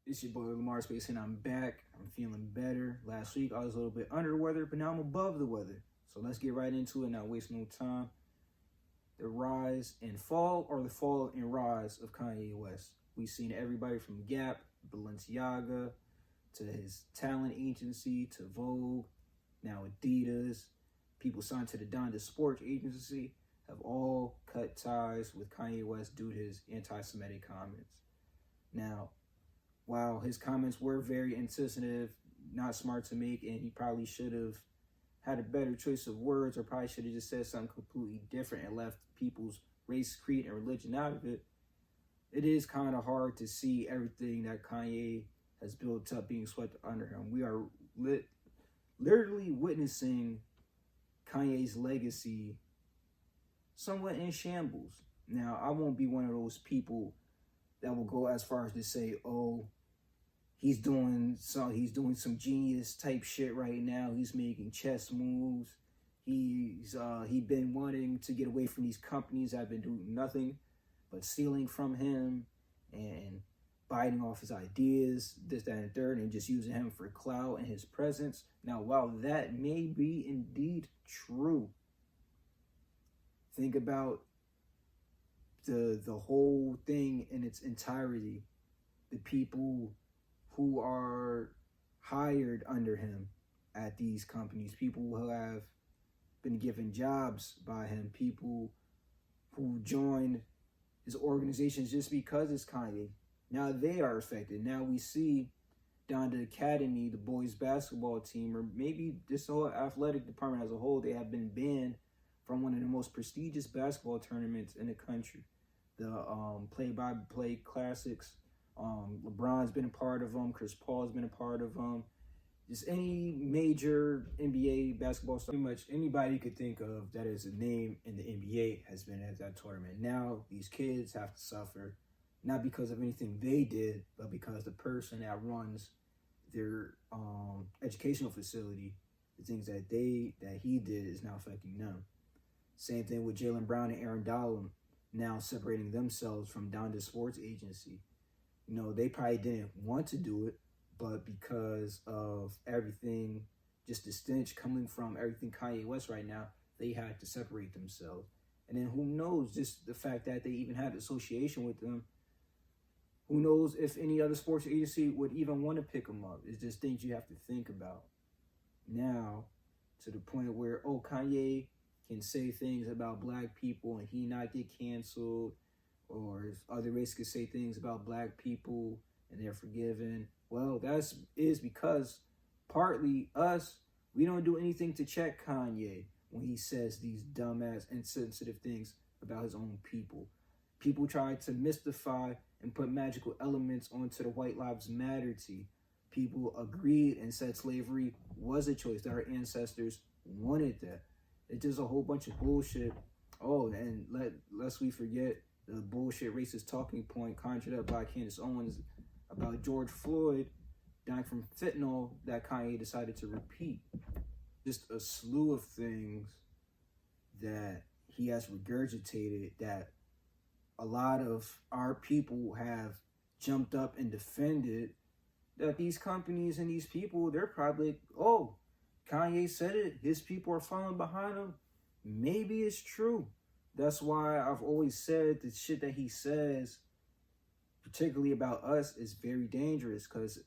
It's your boy Lamar Space, and I'm back. I'm feeling better. Last week I was a little bit under the weather, but now I'm above the weather. So let's get right into it, not waste no time. The rise and fall, or the fall and rise of Kanye West. We've seen everybody from Gap, Balenciaga, to his talent agency, to Vogue, now Adidas. People signed to the Donda Sports Agency have all cut ties with Kanye West due to his anti-Semitic comments. Now, while his comments were very insensitive, not smart to make, and he probably should have had a better choice of words, or probably should have just said something completely different and left people's race, creed, and religion out of it, it is kind of hard to see everything that Kanye has built up being swept under him. We are literally witnessing Kanye's legacy somewhat in shambles. Now, I won't be one of those people that will go as far as to say, oh, he's doing some genius type shit right now. He's making chess moves. He's been wanting to get away from these companies that have been doing nothing but stealing from him and biting off his ideas, this, that, and third, and just using him for clout and his presence. Now, while that may be indeed true, think about the whole thing in its entirety. The people who are hired under him at these companies, people who have been given jobs by him, people who joined his organizations just because it's Kanye. Now they are affected. Now we see Donda Academy, the boys basketball team, or maybe this whole athletic department as a whole, they have been banned from one of the most prestigious basketball tournaments in the country, the Play-by-Play Classics. LeBron's been a part of them. Chris Paul's been a part of them. Just any major NBA basketball star, pretty much anybody you could think of that is a name in the NBA has been at that tournament. Now these kids have to suffer, not because of anything they did, but because the person that runs their educational facility, the things that he did is now affecting them. Same thing with Jaylen Brown and Aaron Donald now separating themselves from Donda Sports Agency. You know, they probably didn't want to do it, but because of everything, just the stench coming from everything Kanye West right now, they had to separate themselves. And then who knows, just the fact that they even had association with them, who knows if any other sports agency would even want to pick them up. It's just things you have to think about. Now, to the point where, oh, Kanye can say things about black people and he not get canceled, or if other races could say things about black people and they're forgiven. Well, that is because partly us, we don't do anything to check Kanye when he says these dumbass, insensitive things about his own people. People try to mystify and put magical elements onto the White Lives Matter tea. People agreed and said slavery was a choice, that our ancestors wanted that. It's just a whole bunch of bullshit. Oh, and lest we forget the bullshit racist talking point conjured up by Candace Owens about George Floyd dying from fentanyl that Kanye decided to repeat. Just a slew of things that he has regurgitated that a lot of our people have jumped up and defended, that these companies and these people, they're probably, oh, Kanye said it, his people are following behind him. Maybe it's true. That's why I've always said the shit that he says, particularly about us, is very dangerous, because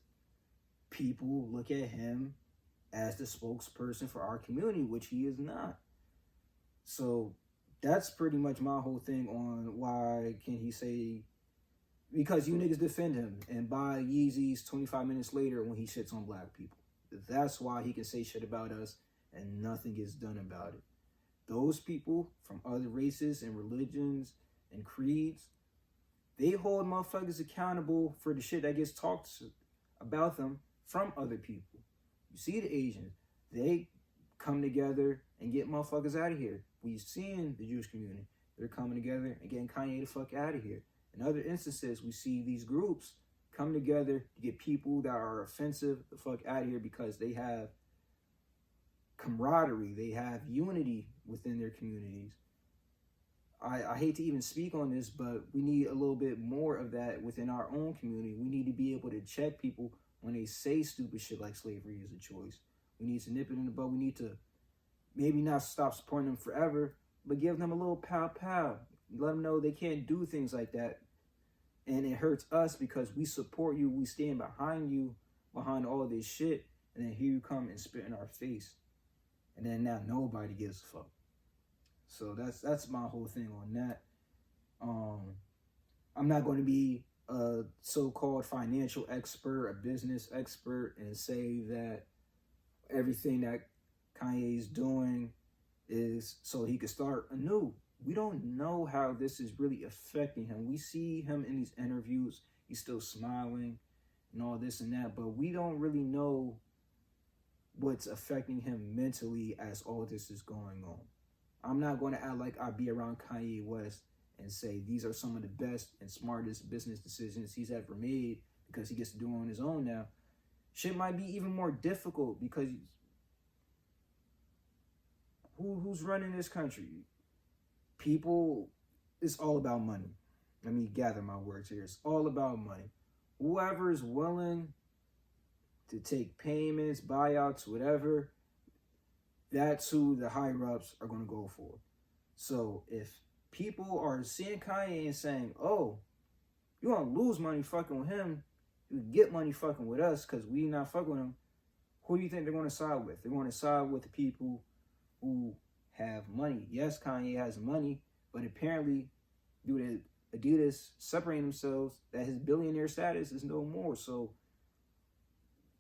people look at him as the spokesperson for our community, which he is not. So that's pretty much my whole thing on why can he say, because you niggas defend him and buy Yeezys 25 minutes later when he shits on black people. That's why he can say shit about us and nothing gets done about it. Those people from other races and religions and creeds, they hold motherfuckers accountable for the shit that gets talked about them from other people. You see the Asians, they come together and get motherfuckers out of here. We've seen the Jewish community, they're coming together and getting Kanye the fuck out of here. In other instances, we see these groups come together to get people that are offensive the fuck out of here because they have camaraderie, they have unity within their communities. I hate to even speak on this, but we need a little bit more of that within our own community. We need to be able to check people when they say stupid shit like slavery is a choice. We need to nip it in the bud. We need to maybe not stop supporting them forever, but give them a little pow. Let them know they can't do things like that. And it hurts us because we support you. We stand behind you, behind all this shit. And then here you come and spit in our face. And then now nobody gives a fuck. So that's my whole thing on that. I'm not going to be a so-called financial expert, a business expert, and say that everything that Kanye is doing is so he could start anew. We don't know how this is really affecting him. We see him in these interviews. He's still smiling and all this and that, but we don't really know what's affecting him mentally as all this is going on. I'm not going to act like I be around Kanye West and say these are some of the best and smartest business decisions he's ever made because he gets to do it on his own now. Shit might be even more difficult because who's running this country? People, it's all about money. Let me gather my words here. It's all about money. Whoever is willing to take payments, buyouts, whatever, that's who the higher-ups are going to go for. So if people are seeing Kanye and saying, oh, you want to lose money fucking with him, you get money fucking with us because we not fucking with him, who do you think they're going to side with? They're going to side with the people who have money. Yes, Kanye has money, but apparently due to Adidas separating themselves, that his billionaire status is no more. So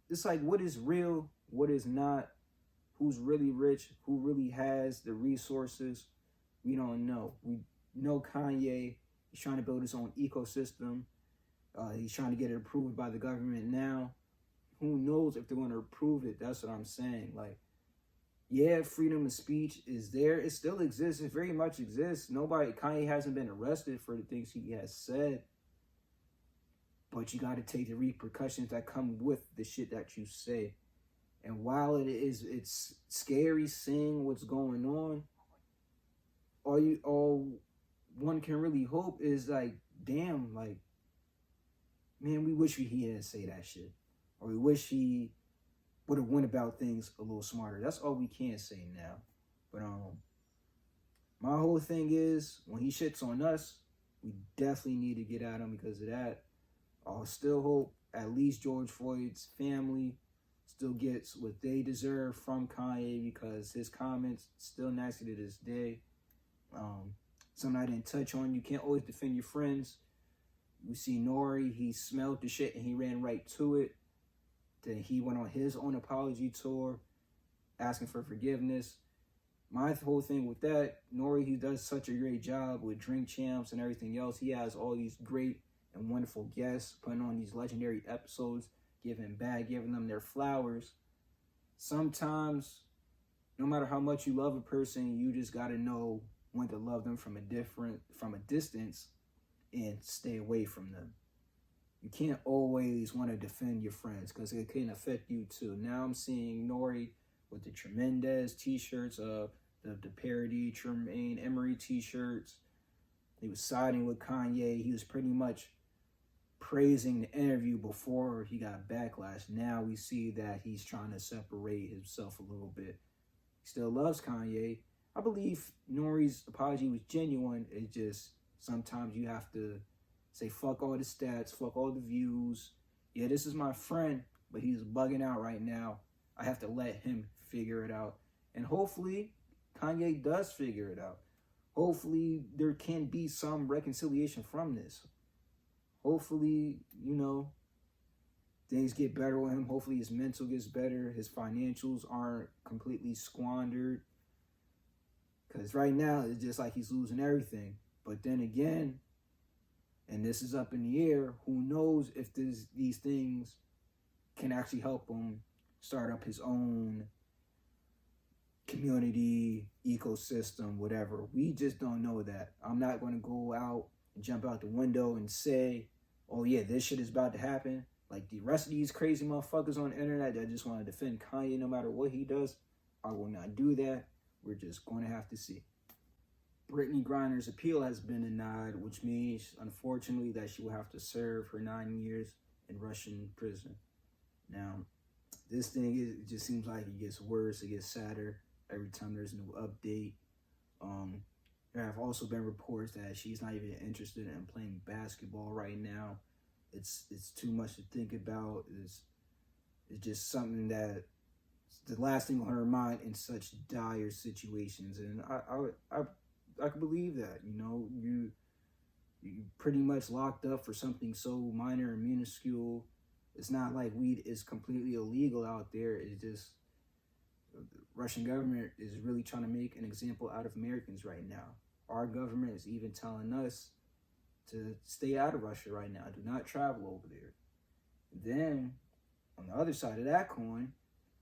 it's like, what is real, what is not, who's really rich, who really has the resources, we don't know. We know Kanye, he's trying to build his own ecosystem. He's trying to get it approved by the government now. Who knows if they're going to approve it? That's what I'm saying. Like, yeah, freedom of speech is there. It still exists. It very much exists. Kanye hasn't been arrested for the things he has said. But you got to take the repercussions that come with the shit that you say. And while it's scary seeing what's going on, all one can really hope is like, damn, like, man, we wish he didn't say that shit. Or we wish he would have went about things a little smarter. That's all we can say now. But my whole thing is, when he shits on us, we definitely need to get at him because of that. I'll still hope at least George Floyd's family still gets what they deserve from Kanye because his comments still nasty to this day. Something I didn't touch on, you can't always defend your friends. We see Nori, he smelled the shit and he ran right to it. Then he went on his own apology tour, asking for forgiveness. My whole thing with that, Nori, he does such a great job with Drink Champs and everything else. He has all these great and wonderful guests putting on these legendary episodes, giving them their flowers. Sometimes, no matter how much you love a person, you just got to know when to love them from a distance and stay away from them. You can't always want to defend your friends because it can affect you too. Now I'm seeing Nori with the Tremendez t-shirts, the parody Tremaine Emory t-shirts. He was siding with Kanye. He was pretty much praising the interview before he got backlash. Now we see that he's trying to separate himself a little bit. He still loves Kanye. I believe Nori's apology was genuine. It's just sometimes you have to say, fuck all the stats, fuck all the views. Yeah, this is my friend, but he's bugging out right now. I have to let him figure it out. And hopefully, Kanye does figure it out. Hopefully, there can be some reconciliation from this. Hopefully, things get better with him. Hopefully, his mental gets better. His financials aren't completely squandered. Because right now, it's just like he's losing everything. But then again, and this is up in the air, who knows if these things can actually help him start up his own community, ecosystem, whatever. We just don't know that. I'm not going to go out and jump out the window and say, oh yeah, this shit is about to happen. Like the rest of these crazy motherfuckers on the internet that just want to defend Kanye no matter what he does, I will not do that. We're just going to have to see. Brittney Griner's appeal has been denied, which means, unfortunately, that she will have to serve her 9 years in Russian prison. Now, this thing, it just seems like it gets worse, it gets sadder every time there's a new update. There have also been reports that she's not even interested in playing basketball right now. It's too much to think about. It's just something that the last thing on her mind in such dire situations, and I can believe that. You know, you pretty much locked up for something so minor and minuscule. It's not like weed is completely illegal out there. It's just the Russian government is really trying to make an example out of Americans right now. Our government is even telling us to stay out of Russia right now. Do not travel over there. Then, on the other side of that coin,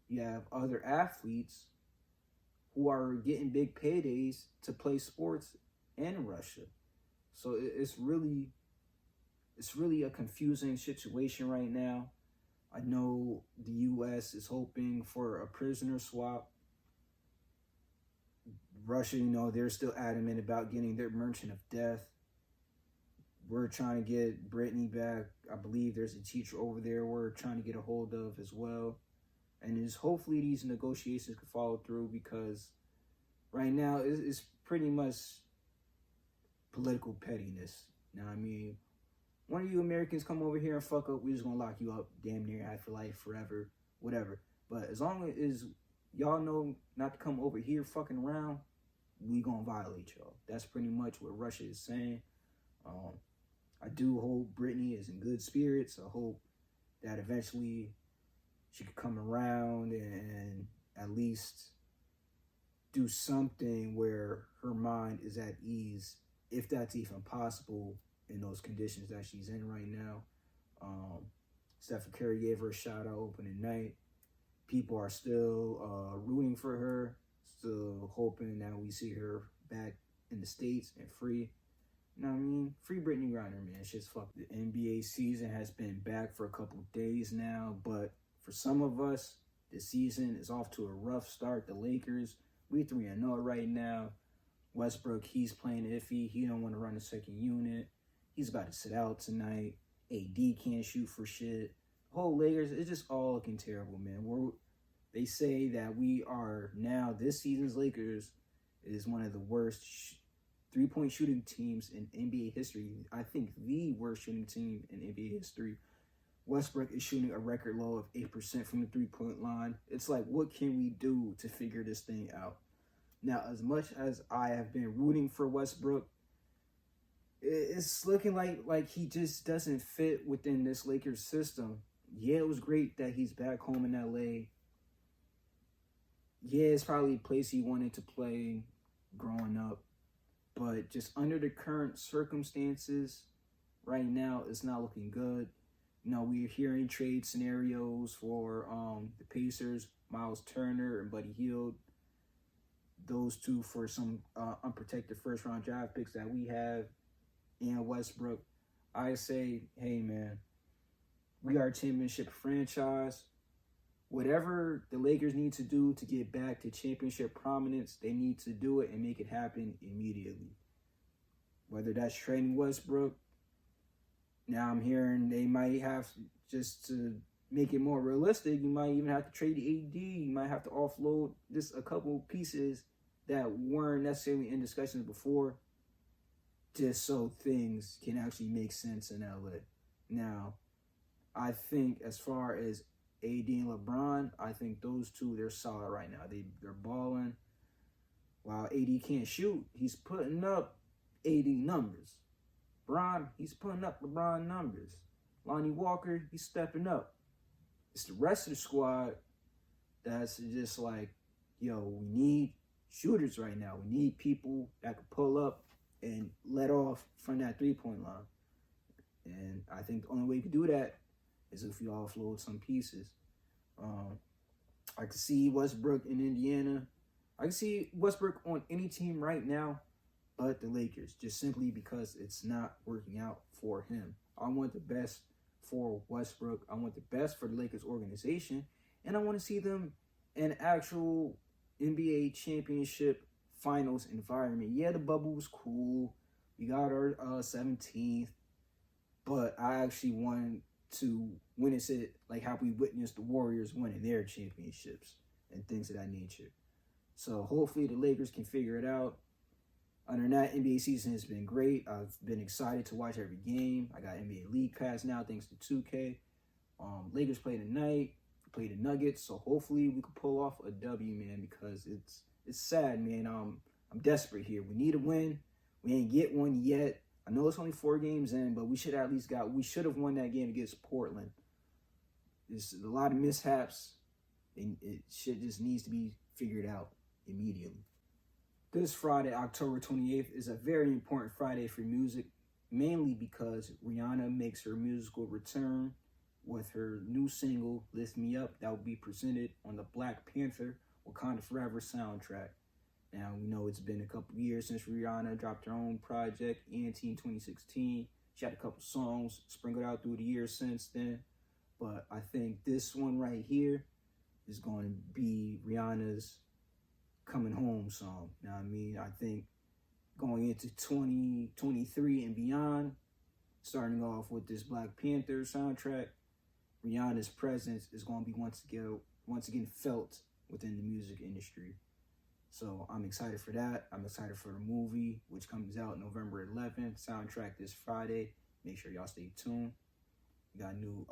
you have other athletes who are getting big paydays to play sports in Russia. So it's really a confusing situation right now. I know the U.S. is hoping for a prisoner swap. Russia, you know, they're still adamant about getting their merchant of death. We're trying to get Brittney back. I believe there's a teacher over there we're trying to get a hold of as well. And is hopefully these negotiations can follow through, because right now it's pretty much political pettiness. Now, I mean, one of you Americans come over here and fuck up, we're just gonna lock you up damn near half your life, forever, whatever. But as long as y'all know not to come over here fucking around, we gonna violate y'all. That's pretty much what Russia is saying. I do hope Brittney is in good spirits. I hope that eventually she could come around and at least do something where her mind is at ease, if that's even possible in those conditions that she's in right now. Stephen Curry gave her a shout out opening night. People are still rooting for her, still hoping that we see her back in the States and free. You know what I mean? Free Brittney Griner, man. Shit's fucked. The NBA season has been back for a couple days now, but for some of us, the season is off to a rough start. The Lakers, we 3-0 right now. Westbrook, he's playing iffy. He don't want to run the second unit. He's about to sit out tonight. AD can't shoot for shit. Whole Lakers, it's just all looking terrible, man. They say that we are now, this season's Lakers is one of the worst three-point shooting teams in NBA history. I think the worst shooting team in NBA history. Westbrook is shooting a record low of 8% from the three-point line. It's like, what can we do to figure this thing out? Now, as much as I have been rooting for Westbrook, it's looking like he just doesn't fit within this Lakers system. Yeah, it was great that he's back home in LA. Yeah, it's probably a place he wanted to play growing up. But just under the current circumstances, right now, it's not looking good. You know, we're hearing trade scenarios for the Pacers, Miles Turner and Buddy Hield. Those two for some unprotected first-round draft picks that we have, and Westbrook. I say, hey, man, we are a championship franchise. Whatever the Lakers need to do to get back to championship prominence, they need to do it and make it happen immediately. Whether that's trading Westbrook, now I'm hearing they might have, just to make it more realistic, you might even have to trade AD. You might have to offload just a couple pieces that weren't necessarily in discussions before, just so things can actually make sense in LA. Now, I think as far as AD and LeBron, I think those two, they're solid right now. They're balling. While AD can't shoot, he's putting up AD numbers. Bron, he's putting up LeBron numbers. Lonnie Walker, he's stepping up. It's the rest of the squad that's just like, yo, we need shooters right now. We need people that can pull up and let off from that three-point line. And I think the only way you can do that is if you offload some pieces. I can see Westbrook in Indiana. I can see Westbrook on any team right now but the Lakers, just simply because it's not working out for him. I want the best for Westbrook. I want the best for the Lakers organization. And I want to see them in actual NBA championship finals environment. Yeah, the bubble was cool. We got our 17th, but I actually wanted to witness it like how we witnessed the Warriors winning their championships and things of that nature. So hopefully the Lakers can figure it out. Other than that, NBA season has been great. I've been excited to watch every game. I got NBA League Pass now thanks to 2K. Lakers play tonight, play the Nuggets, so hopefully we can pull off a W, man, because it's sad, man. I'm desperate here. We need a win. We ain't get one yet. I know it's only 4 games in, but we should have won that game against Portland. There's a lot of mishaps, and it shit just needs to be figured out immediately. This Friday, October 28th, is a very important Friday for music, mainly because Rihanna makes her musical return with her new single, Lift Me Up, that will be presented on the Black Panther Wakanda Forever soundtrack. Now, we know it's been a couple years since Rihanna dropped her own project, ENT in 2016. She had a couple songs sprinkled out through the years since then. But I think this one right here is going to be Rihanna's coming home song. Now, I mean, I think going into 2023 and beyond, starting off with this Black Panther soundtrack, Rihanna's presence is going to be once again felt within the music industry. So I'm excited for that. I'm excited for the movie, which comes out November 11th. Soundtrack this Friday. Make sure y'all stay tuned. We got a new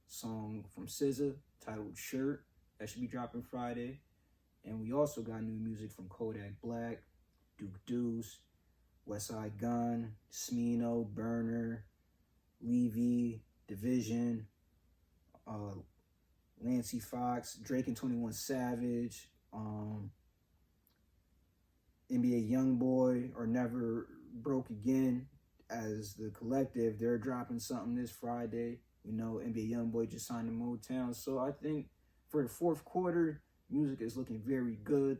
song from SZA titled Shirt that should be dropping Friday. And we also got new music from Kodak Black, Duke Deuce, Westside Gun, Smino, Burner, Levy, Division, Lancey Fox, Drake and 21 Savage, NBA Youngboy or Never Broke Again as the collective. They're dropping something this Friday. We know NBA Youngboy just signed to Motown. So I think for the fourth quarter, music is looking very good.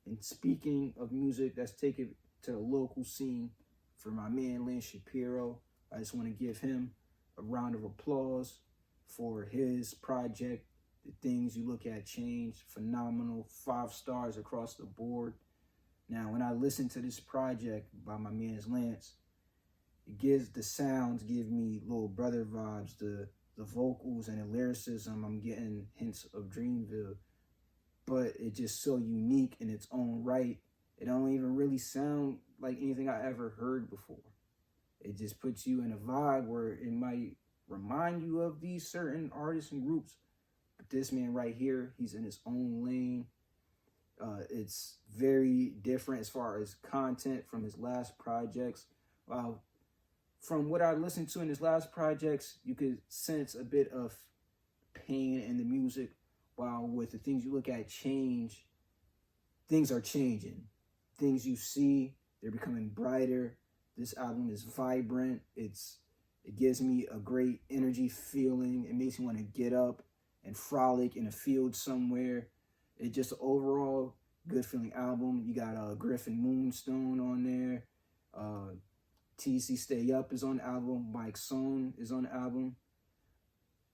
And speaking of music that's taken to the local scene, for my man Lance Shapiro, I just want to give him a round of applause for his project, The Things You Look At Change. Phenomenal, 5 stars across the board. Now, when I listen to this project by my man's Lance, the sounds give me Little Brother vibes. The vocals and the lyricism, I'm getting hints of Dreamville. But it's just so unique in its own right. It don't even really sound like anything I ever heard before. It just puts you in a vibe where it might remind you of these certain artists and groups. But this man right here, he's in his own lane. It's very different as far as content from his last projects. From what I listened to in his last projects, you could sense a bit of pain in the music. While with The Things You Look At Change, things are changing. Things you see, they're becoming brighter. This album is vibrant. It gives me a great energy feeling. It makes me want to get up and frolic in a field somewhere. It's just an overall good feeling album. You got Griffin Moonstone on there. TC Stay Up is on the album. Mike Sohn is on the album.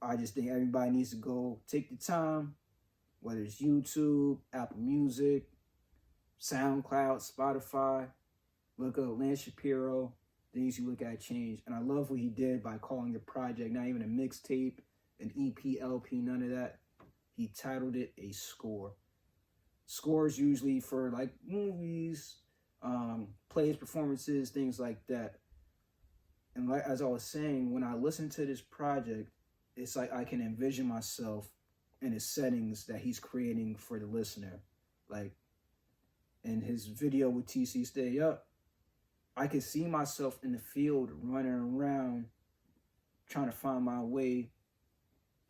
I just think everybody needs to go take the time, whether it's YouTube, Apple Music, SoundCloud, Spotify, look up Lance Shapiro, Things You Look At Change. And I love what he did by calling the project not even a mixtape, an EP, LP, none of that. He titled it a score. Scores usually for like movies, plays, performances, things like that. And like as I was saying, when I listen to this project, it's like I can envision myself in the settings that he's creating for the listener. Like in his video with TC Stay Up, I could see myself in the field running around trying to find my way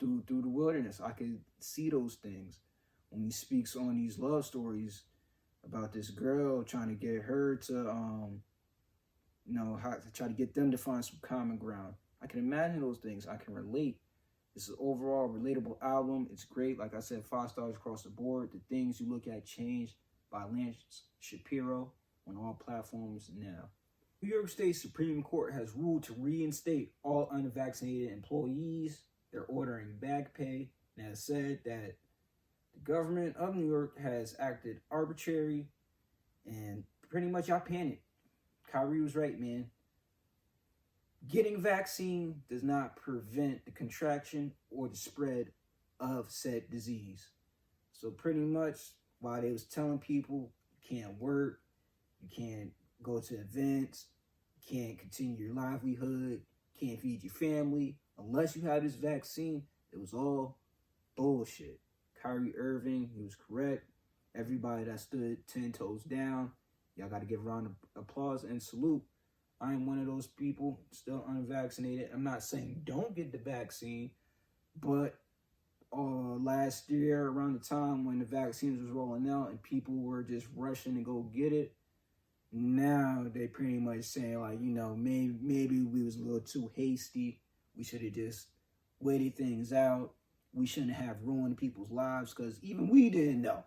through the wilderness. I could see those things when he speaks on these love stories about this girl trying to get her to, how to try to get them to find some common ground. I can imagine those things. I can relate. This is an overall relatable album. It's great. Like I said, 5 stars across the board. The Things You Look At Change by Lance Shapiro on all platforms now. New York State Supreme Court has ruled to reinstate all unvaccinated employees. They're ordering back pay and has said that the government of New York has acted arbitrary And pretty much y'all panicked. Kyrie was right, man. Getting vaccine does not prevent the contraction or the spread of said disease. So pretty much while they was telling people you can't work, you can't go to events, you can't continue your livelihood, you can't feed your family unless you have this vaccine, it was all bullshit. Kyrie Irving, he was correct. Everybody that stood 10 toes down, y'all got to give a round of applause and salute. I am one of those people, still unvaccinated. I'm not saying don't get the vaccine, but last year, around the time when the vaccines was rolling out and people were just rushing to go get it, now they pretty much saying like, you know, maybe we was a little too hasty. We should have just waited things out. We shouldn't have ruined people's lives because even we didn't know.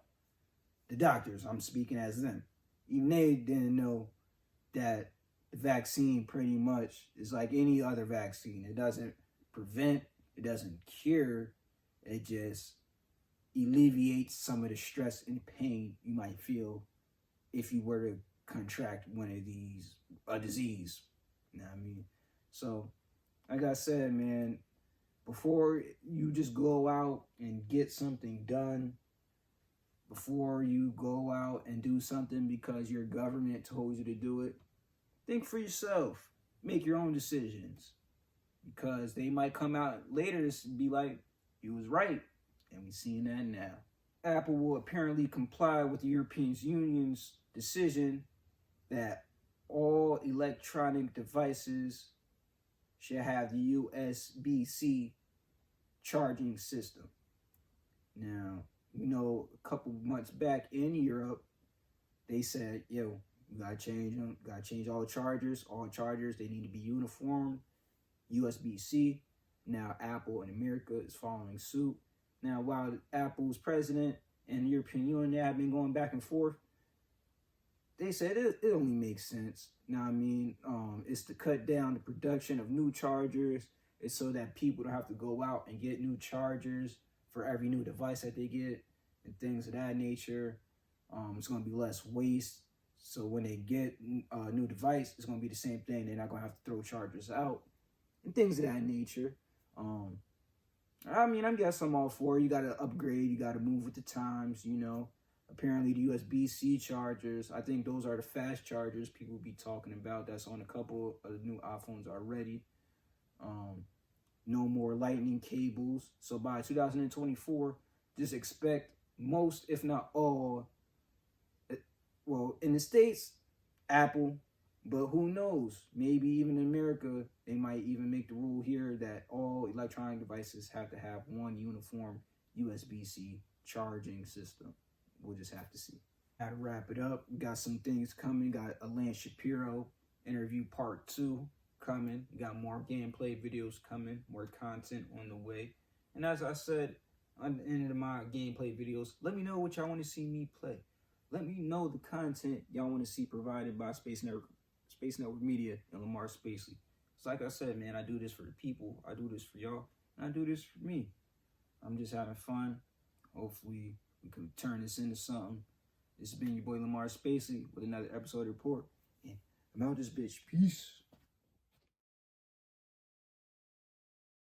The doctors, I'm speaking as them, even they didn't know that the vaccine pretty much is like any other vaccine. It doesn't prevent, it doesn't cure, it just alleviates some of the stress and pain you might feel if you were to contract one of these, a disease. You know what I mean? So, like I said, man, before you just go out and get something done, before you go out and do something because your government told you to do it, think for yourself. Make your own decisions. Because they might come out later to be like, you was right. And we're seeing that now. Apple will apparently comply with the European Union's decision that all electronic devices should have the USB-C charging system. Now, you know, a couple months back in Europe, they said, yo, you gotta change them, gotta change all chargers. All chargers, they need to be uniform, USB-C. Now, Apple in America is following suit. Now, while Apple's president and the European Union have been going back and forth, they said it only makes sense. Now, I mean, it's to cut down the production of new chargers. It's so that people don't have to go out and get new chargers for every new device that they get and things of that nature. It's going to be less waste. So when they get a new device, it's going to be the same thing. They're not going to have to throw chargers out and things of that nature. I mean, I guess I'm all for it. You got to upgrade. You got to move with the times, you know. Apparently, the USB-C chargers, I think those are the fast chargers people be talking about. That's on a couple of the new iPhones already. No more lightning cables. So by 2024, just expect most, if not all, well, in the States, Apple, but who knows? Maybe even in America, they might even make the rule here that all electronic devices have to have one uniform USB-C charging system. We'll just have to see. Gotta wrap it up. We got some things coming. Got a Shapiro interview part 2 coming. We got more gameplay videos coming. More content on the way. And as I said on the end of my gameplay videos, let me know what y'all want to see me play. Let me know the content y'all want to see provided by Space Network Media and Lamar Spacely. It's like I said, man, I do this for the people. I do this for y'all. And I do this for me. I'm just having fun. Hopefully, we can turn this into something. This has been your boy Lamar Spacely with another episode of Report. And I'm out this bitch. Peace.